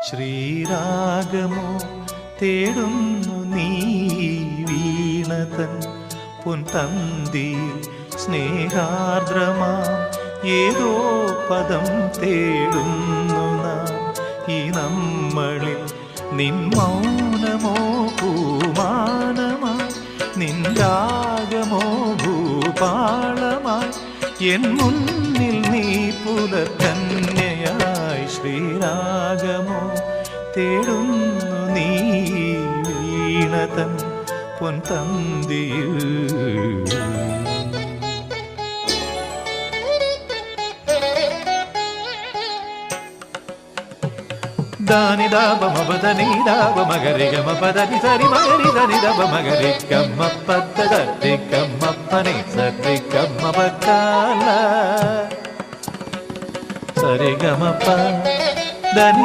ശ്രീരാഗമോ തേടുന്നു നീ വീണതൻ പൊൻതന്തിയിൽ സ്നേഹാർദ്രമാം ഏതോ പദം തേടുന്നു നാം ഈ നമ്മളിൽ. നിൻ മൗനമോ പൂമാനമായി, നിൻ രാഗമോ ഭൂപാളമായി, എൻ മുന്നിൽ നീ പുലർക്കന്യയായി. ശ്രീരാഗമോ തേടുന്നു നീ വീണതൻ പൊൻതന്തിയിൽ. ದಾನಿ ದಾಬ ಮಬದನಿ ದಾಬ ಮಗರಿ ಗಮ ಪದನಿ ಸರಿ ಮಗರಿ ಧನಿ ದಬ ಮಗರಿ ಗಮ್ಮ ಪದ್ದ ದಿ ಗಮ್ಮಪ್ಪನಿ ಸರಿ ಗಮ್ಮ ಬಕ್ಕಾಲ ಸರಿ ಗಮಪ್ಪ ಧನಿ